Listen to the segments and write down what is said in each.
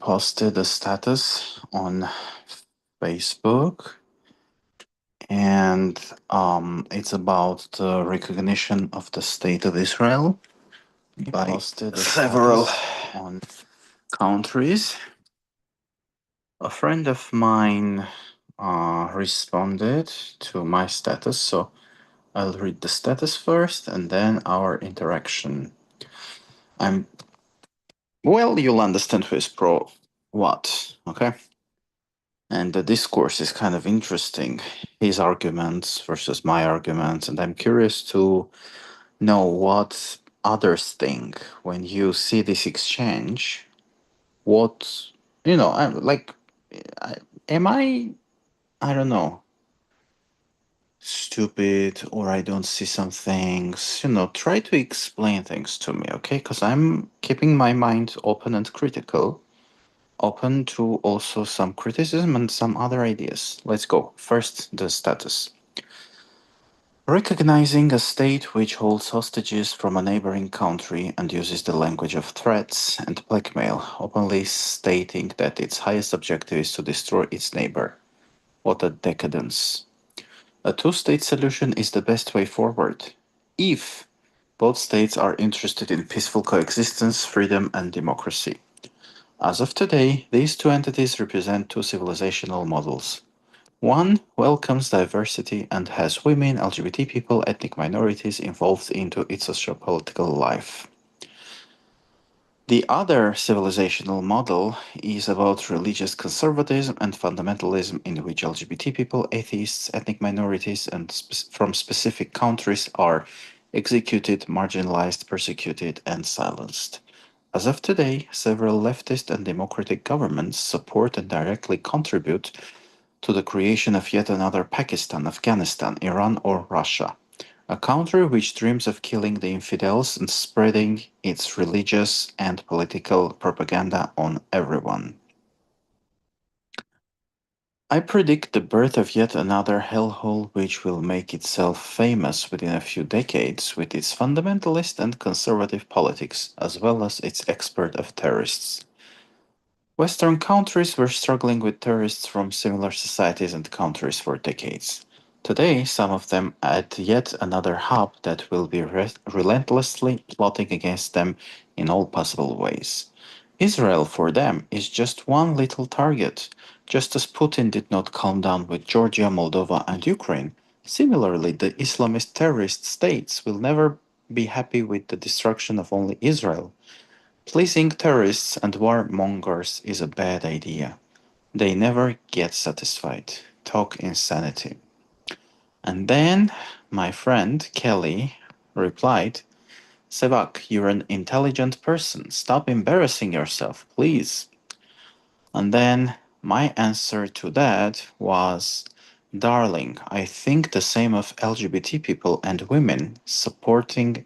posted a status on Facebook, and it's about the recognition of the state of Israel by several on countries. A friend of mine responded to my status, so I'll read the status first and then our interaction. I'm well, you'll understand who is pro what, okay? And the discourse is kind of interesting, his arguments versus my arguments, and I'm curious to know what others think when you see this exchange. What, I'm like, I, am I don't know, stupid or I don't see some things? Try to explain things to me, okay? Because I'm keeping my mind open and critical, open to also some criticism and some other ideas. Let's go. First, the status. Recognizing a state which holds hostages from a neighboring country and uses the language of threats and blackmail, openly stating that its highest objective is to destroy its neighbor. What a decadence. A two-state solution is the best way forward, if both states are interested in peaceful coexistence, freedom, and democracy. As of today, these two entities represent two civilizational models. One welcomes diversity and has women, LGBT people, ethnic minorities involved into its socio-political life. The other civilizational model is about religious conservatism and fundamentalism, in which LGBT people, atheists, ethnic minorities, and from specific countries are executed, marginalized, persecuted, and silenced. As of today, several leftist and democratic governments support and directly contribute to the creation of yet another Pakistan, Afghanistan, Iran, or Russia, a country which dreams of killing the infidels and spreading its religious and political propaganda on everyone. I predict the birth of yet another hellhole which will make itself famous within a few decades with its fundamentalist and conservative politics, as well as its export of terrorists. Western countries were struggling with terrorists from similar societies and countries for decades. Today, some of them add yet another hub that will be relentlessly plotting against them in all possible ways. Israel, for them, is just one little target. Just as Putin did not calm down with Georgia, Moldova, and Ukraine, similarly, the Islamist terrorist states will never be happy with the destruction of only Israel. Pleasing terrorists and warmongers is a bad idea. They never get satisfied. Talk insanity. And then my friend Kelly replied, Sevak, you're an intelligent person. Stop embarrassing yourself, please. And then my answer to that was, darling, I think the same of LGBT people and women supporting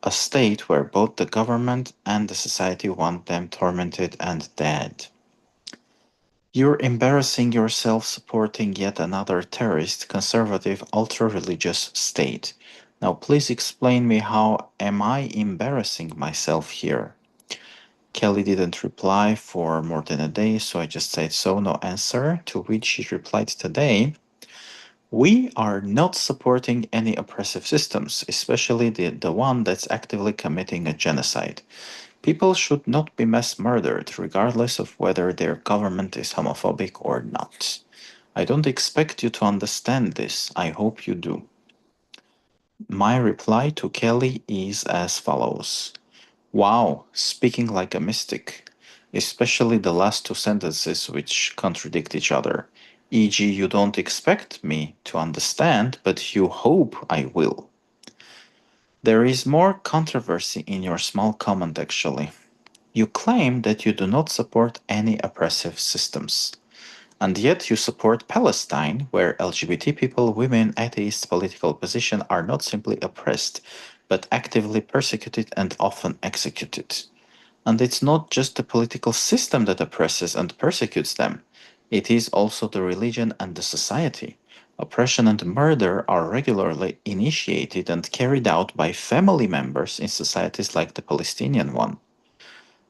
a state where both the government and the society want them tormented and dead. You're embarrassing yourself supporting yet another terrorist, conservative, ultra-religious state. Now please explain me how am I embarrassing myself here? Kelly didn't reply for more than a day, so I just said so, no answer, to which she replied today, we are not supporting any oppressive systems, especially the one that's actively committing a genocide. People should not be mass murdered, regardless of whether their government is homophobic or not. I don't expect you to understand this. I hope you do. My reply to Kelly is as follows. Wow, speaking like a mystic, especially the last two sentences which contradict each other. E.g., you don't expect me to understand, but you hope I will. There is more controversy in your small comment, actually. You claim that you do not support any oppressive systems. And yet you support Palestine, where LGBT people, women, atheists, political opposition are not simply oppressed, but actively persecuted and often executed. And it's not just the political system that oppresses and persecutes them, it is also the religion and the society. Oppression and murder are regularly initiated and carried out by family members in societies like the Palestinian one.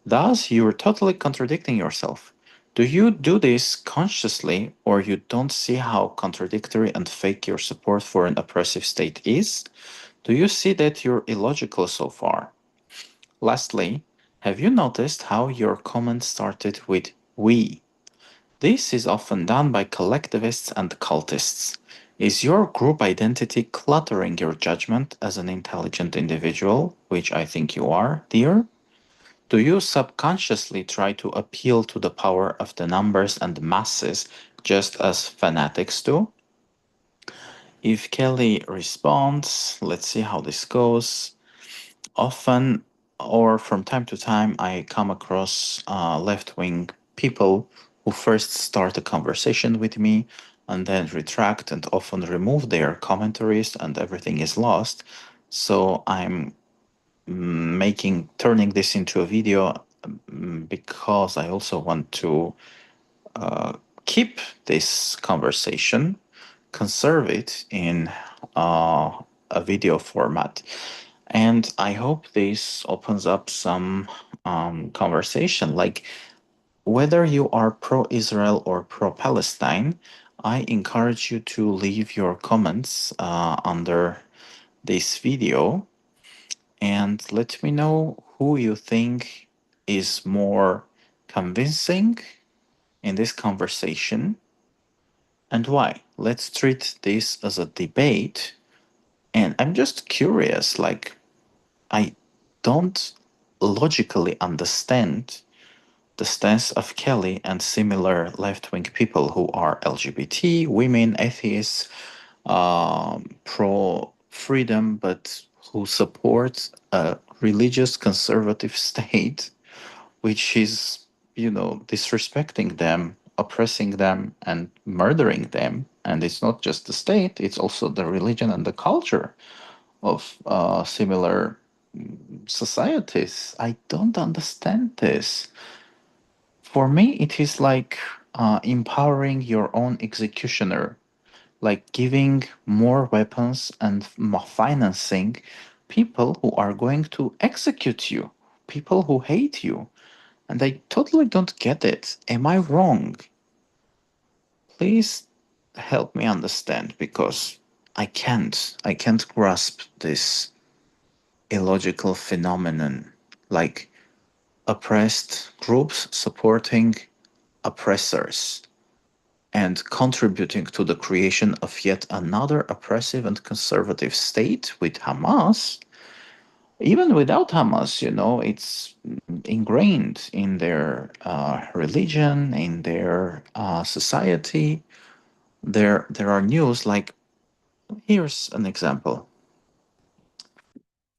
Thus, you're totally contradicting yourself. Do you do this consciously, or you don't see how contradictory and fake your support for an oppressive state is? Do you see that you're illogical so far? Lastly, have you noticed how your comment started with we? This is often done by collectivists and cultists. Is your group identity cluttering your judgment as an intelligent individual, which I think you are, dear? Do you subconsciously try to appeal to the power of the numbers and masses just as fanatics do? If Kelly responds, let's see how this goes. Often, or from time to time, I come across left wing people who first start a conversation with me and then retract and often remove their commentaries, and everything is lost. So I'm turning this into a video because I also want to keep this conversation, conserve it in a video format. And I hope this opens up some conversation. Like, whether you are pro Israel or pro Palestine, I encourage you to leave your comments under this video and let me know who you think is more convincing in this conversation and why. Let's treat this as a debate. And I'm just curious, like, I don't logically understand the stance of Kelly and similar left wing people who are LGBT, women, atheists, pro freedom, but who support a religious conservative state, which is, disrespecting them, oppressing them, and murdering them. And it's not just the state, it's also the religion and the culture of similar societies. I don't understand this. For me, it is like empowering your own executioner, like giving more weapons and financing people who are going to execute you, people who hate you. And I totally don't get it. Am I wrong? Please help me understand because I can't grasp this illogical phenomenon, like oppressed groups supporting oppressors and contributing to the creation of yet another oppressive and conservative state with Hamas. Even without Hamas, it's ingrained in their religion, in their society. There are news like, here's an example.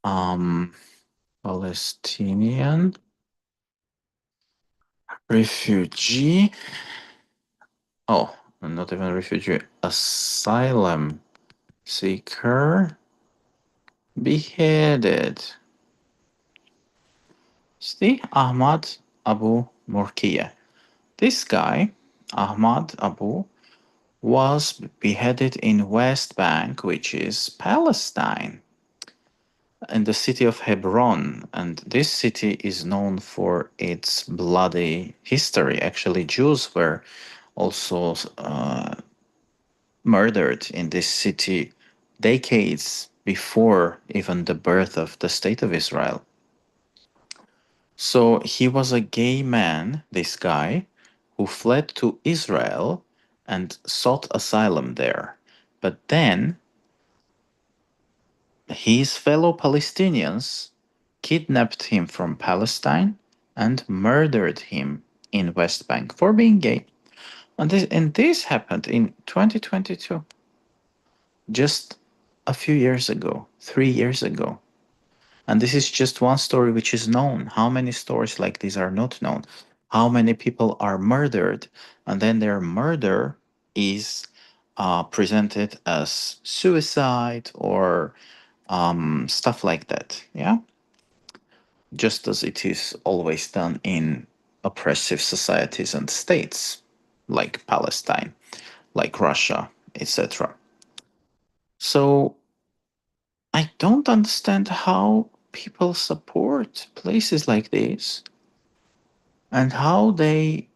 Um, Palestinian refugee. Oh, not even refugee. Asylum seeker beheaded. See, Ahmad Abu Murkiya. This guy, Ahmad Abu, was beheaded in West Bank, which is Palestine, in the city of Hebron. And this city is known for its bloody history. Actually, Jews were also murdered in this city decades before even the birth of the State of Israel. So he was a gay man, this guy, who fled to Israel and sought asylum there. But then his fellow Palestinians kidnapped him from Palestine and murdered him in West Bank for being gay. And this happened in 2022, just a few years ago, 3 years ago. And this is just one story which is known. How many stories like these are not known? How many people are murdered and then their murder is presented as suicide or stuff like that? Yeah. Just as it is always done in oppressive societies and states like Palestine, like Russia, etc. So I don't understand how people support places like this and how they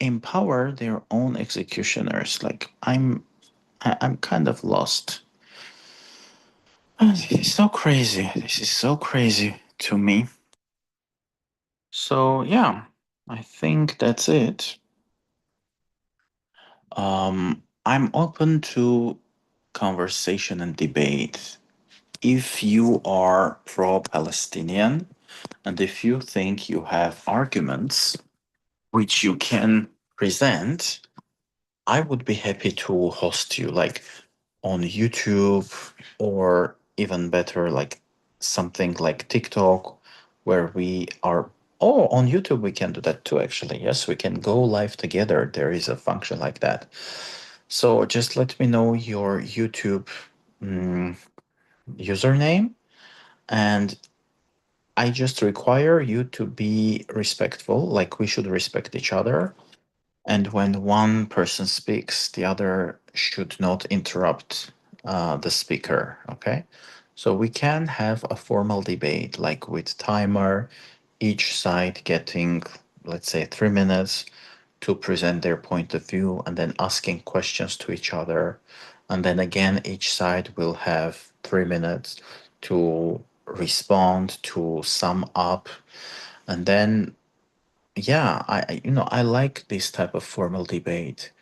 empower their own executioners. Like I'm kind of lost. This is so crazy. This is so crazy to me. So yeah, I think that's it. I'm open to conversation and debate. If you are pro-Palestinian and if you think you have arguments which you can present, I would be happy to host you like on YouTube or even better, like something like TikTok where we are. Oh, on YouTube, we can do that too, actually. Yes, we can go live together. There is a function like that. So just let me know your YouTube mm, username, and I just require you to be respectful, like we should respect each other. And when one person speaks, the other should not interrupt the speaker. Okay. So we can have a formal debate, like with timer, each side getting, let's say, 3 minutes to present their point of view and then asking questions to each other. And then again, each side will have 3 minutes to respond, to sum up. And then, yeah, I like this type of formal debate.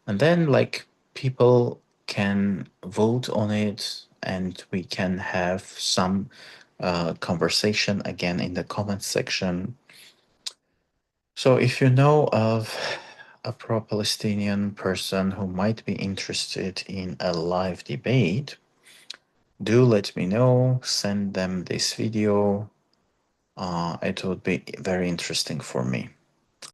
And then, like, people can vote on it and we can have some conversation again in the comment section. So, if you know of a pro Palestinian person who might be interested in a live debate, do let me know. Send them this video. It would be very interesting for me.